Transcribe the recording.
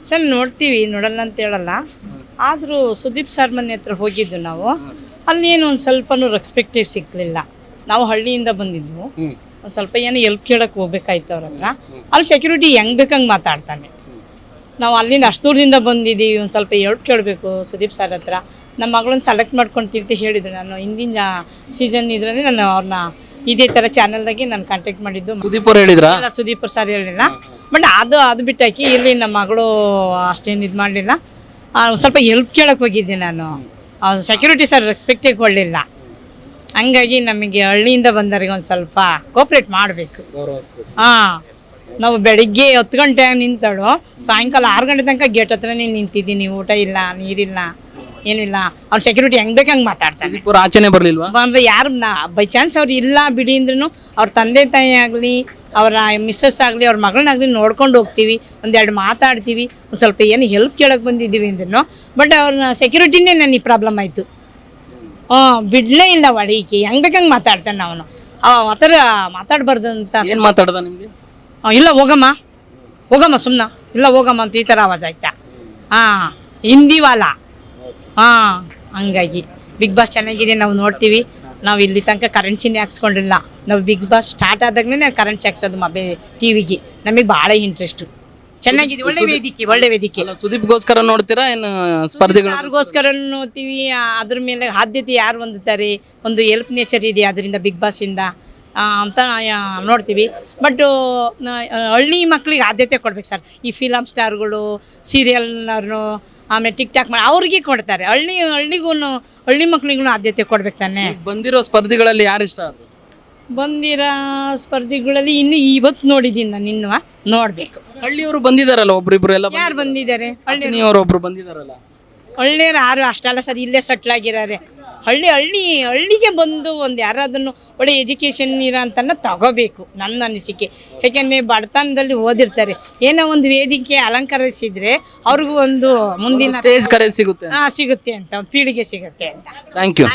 Sir ನೋಡ್ತೀವಿ, ನೋಡಲ್ಲ ಅಂತ ಹೇಳಲ್ಲ. ಆದರೂ ಸುದೀಪ್ ಸರ್ ಮನೆ ಹತ್ರ ಹೋಗಿದ್ದು ನಾವು. ಅಲ್ಲೇನು ಒಂದು ಸ್ವಲ್ಪನೂ ರೆಸ್ಪೆಕ್ಟೇ ಸಿಗಲಿಲ್ಲ. ನಾವು ಹಳ್ಳಿಯಿಂದ ಬಂದಿದ್ವು. ಒಂದು ಸ್ವಲ್ಪ ಏನೋ ಎಲ್ಪ್ ಕೇಳಕ್ಕೆ ಹೋಗ್ಬೇಕಾಯ್ತು ಅವ್ರ ಹತ್ರ. ಅಲ್ಲಿ ಸೆಕ್ಯೂರಿಟಿ ಹೆಂಗೆ ಬೇಕಂಗೆ ಮಾತಾಡ್ತಾನೆ. ನಾವು ಅಲ್ಲಿಂದ ಅಷ್ಟು ದೂರದಿಂದ ಬಂದಿದ್ದೀವಿ, ಒಂದು ಸ್ವಲ್ಪ ಎಲ್ಪ್ ಕೇಳಬೇಕು ಸುದೀಪ್ ಸರ್ ಹತ್ರ. ನಮ್ಮ ಮಗಳನ್ನ ಸೆಲೆಕ್ಟ್ ಮಾಡ್ಕೊಳ್ತೀವಿ ಅಂತ ಹೇಳಿದ್ರು. ನಾನು ಹಿಂದಿನ ಸೀಸನ್ ಇದ್ರಲ್ಲಿ ನಾನು ಅವ್ರನ್ನ ಇದೇ ಥರ ಚಾನಲ್ದಾಗೆ ನಾನು ಕಾಂಟ್ಯಾಕ್ಟ್ ಮಾಡಿದ್ದು. ಸುದೀಪ್ ಅವ್ರು ಹೇಳಿದ್ರಾ? ಸುದೀಪ್ ಸರ್ ಹೇಳಿಲ್ಲ. ಬಟ್ ಅದು ಬಿಟ್ಟಾಕಿ ಇಲ್ಲಿ ನಮ್ಮ ಮಗಳು ಅಷ್ಟೇನು ಇದು ಮಾಡಲಿಲ್ಲ. ಸ್ವಲ್ಪ ಎಲ್ಪ್ ಕೇಳಕ್ಕೆ ಹೋಗಿದ್ದೆ ನಾನು. ಸೆಕ್ಯೂರಿಟಿ ಸರ್ ರೆಸ್ಪೆಕ್ಟೇ ಕೊಡಲಿಲ್ಲ. ಹಂಗಾಗಿ ನಮಗೆ ಹಳ್ಳಿಯಿಂದ ಬಂದವರಿಗೆ ಒಂದು ಸ್ವಲ್ಪ ಕೋಪ್ರೇಟ್ ಮಾಡಬೇಕು. ಹಾಂ, ನಾವು ಬೆಳಿಗ್ಗೆ 10 ಗಂಟೆಗೆ ನಿಂತಾಳು, ಸಾಯಂಕಾಲ 6 ಗಂಟೆ ತನಕ ಗೇಟ್ ಹತ್ರನೇ ನಿಂತಿದ್ದೀನಿ. ಊಟ ಇಲ್ಲ, ನೀರಿಲ್ಲ, ಏನಿಲ್ಲ. ಅವ್ರು ಸೆಕ್ಯೂರಿಟಿ ಹೆಂಗೆ ಬೇಕು ಹಂಗೆ ಮಾತಾಡ್ತಾರೆ. ಆಚೆನೆ ಬರಲಿಲ್ವಾ? ಬಂದರೆ ಯಾರು ಬೈ ಚಾನ್ಸ್ ಅವ್ರು ಇಲ್ಲ ಬಿಡಿ ಅಂದ್ರೂ ಅವ್ರ ತಂದೆ ತಾಯಿ ಆಗಲಿ, ಅವರ ಮಿಸ್ಸಸ್ ಆಗಲಿ, ಅವ್ರ ಮಗಳನ್ನಾಗಲಿ ನೋಡ್ಕೊಂಡು ಹೋಗ್ತೀವಿ, ಒಂದೆರಡು ಮಾತಾಡ್ತೀವಿ, ಒಂದು ಸ್ವಲ್ಪ ಏನು ಹೆಲ್ಪ್ ಕೇಳಕ್ಕೆ ಬಂದಿದ್ದೀವಿ ಅಂದ್ರೂ. ಬಟ್ ಅವ್ರನ್ನ ಸೆಕ್ಯೂರಿಟಿನೇ ನನಗೆ ಪ್ರಾಬ್ಲಮ್ ಆಯಿತು. ಬಿಡಲೇ ಇಲ್ಲ ಒಳಗೆ, ಹೆಂಗೆ ಬೇಕಂಗೆ ಮಾತಾಡ್ತಾನೆ ಅವನು. ಆ ಥರ ಮಾತಾಡಬಾರ್ದು ಅಂತ. ಏನು ಮಾತಾಡ್ದ ನಿಮಗೆ? ಇಲ್ಲ ಹೋಗಮ್ಮ ಸುಮ್ಮನೆ, ಇಲ್ಲ ಹೋಗಮ್ಮ ಅಂತ ಈ ಥರ ಆವಾಜ್ ಆಯ್ತಾ. ಹಾಂ, ಹಿಂದಿ ವಾಲ. ಹಾಂ, ಹಂಗಾಗಿ ಬಿಗ್ ಬಾಸ್ ಚೆನ್ನಾಗಿದೆ, ನಾವು ನೋಡ್ತೀವಿ. ನಾವು ಇಲ್ಲಿ ತನಕ ಕರೆನ್ಸಿನೇ ಹಾಕ್ಸ್ಕೊಂಡಿಲ್ಲ. ನಾವು ಬಿಗ್ ಬಾಸ್ ಸ್ಟಾರ್ಟ್ ಆದಾಗಲೇ ಕರೆನ್ಸಿ ಹಾಕ್ಸೋದು ಟಿವಿಗೆ. ನಮಗೆ ಭಾಳ ಇಂಟ್ರೆಸ್ಟು. ಚೆನ್ನಾಗಿದೆ, ಒಳ್ಳೆ ವೇದಿಕೆ. ಸುದೀಪ್ಗೋಸ್ಕರ ನೋಡ್ತೀರಾ ಏನು ಸ್ಪರ್ಧಿಗಳು? ಯಾರಿಗೋಸ್ಕರ ನೋಡ್ತೀವಿ, ಅದ್ರ ಮೇಲೆ ಆದ್ಯತೆ ಯಾರು ಹೊಂದುತ್ತಾರೆ, ಒಂದು ಹೆಲ್ಪ್ ನೇಚರ್ ಇದೆ ಅದರಿಂದ ಬಿಗ್ ಬಾಸಿಂದ ಅಂತ ನೋಡ್ತೀವಿ. ಬಟ್ ಹಳ್ಳಿ ಮಕ್ಕಳಿಗೆ ಆದ್ಯತೆ ಕೊಡ್ಬೇಕು ಸರ್. ಈ ಫಿಲಮ್ ಸ್ಟಾರ್ಗಳು, ಸೀರಿಯಲ್ನವ್ರು, ಆಮೇಲೆ ಟಿಕ್ ಟಾಕ್ ಮಾಡಿ ಅವ್ರಿಗೆ ಕೊಡ್ತಾರೆ. ಹಳ್ಳಿ ಮಕ್ಳಿಗೂ ಆದ್ಯತೆ ಕೊಡ್ಬೇಕು ತಾನೆ. ಬಂದಿರೋ ಸ್ಪರ್ಧಿಗಳಲ್ಲಿ ಯಾರು ಇಷ್ಟ? ಬಂದಿರೋ ಸ್ಪರ್ಧಿಗಳಲ್ಲಿ ಇನ್ನು ಇವತ್ತು ನೋಡಿದ್ದೀನಿ ನಾನು, ಇನ್ನು ನೋಡಬೇಕು. ಹಳ್ಳಿಯವರು ಬಂದಿದ್ದಾರಲ್ಲ ಒಬ್ರಿಬ್ರು ಎಲ್ಲ. ಯಾರು ಬಂದಿದ್ದಾರೆ? ಹಳ್ಳಿಯವರು ಒಬ್ರು ಬಂದಿದ್ದಾರಲ್ಲ. ಹಳ್ಳಿಯರು ಯಾರು ಅಷ್ಟಲ್ಲ ಸರ್, ಇಲ್ಲೇ ಸೆಟ್ಲ್ ಆಗಿದ್ದಾರೆ. ಹಳ್ಳಿಗೆ ಬಂದು ಒಂದು ಯಾರಾದನ್ನು ಒಳ್ಳೆ ಎಜುಕೇಷನ್ ಇರೋಂಥನ್ನ ತಗೋಬೇಕು, ನನ್ನ ಅನಿಸಿಕೆ. ಯಾಕೆಂದರೆ ಬಡತನದಲ್ಲಿ ಓದಿರ್ತಾರೆ, ಏನೋ ಒಂದು ವೇದಿಕೆ ಅಲಂಕರಿಸಿದರೆ ಅವ್ರಿಗೂ ಒಂದು ಮುಂದಿನ ಸ್ಟೇಜ್ ಕರೆ ಸಿಗುತ್ತೆ ಸಿಗುತ್ತೆ ಅಂತ, ಪೀಳಿಗೆ ಸಿಗುತ್ತೆ ಅಂತ. Thank you.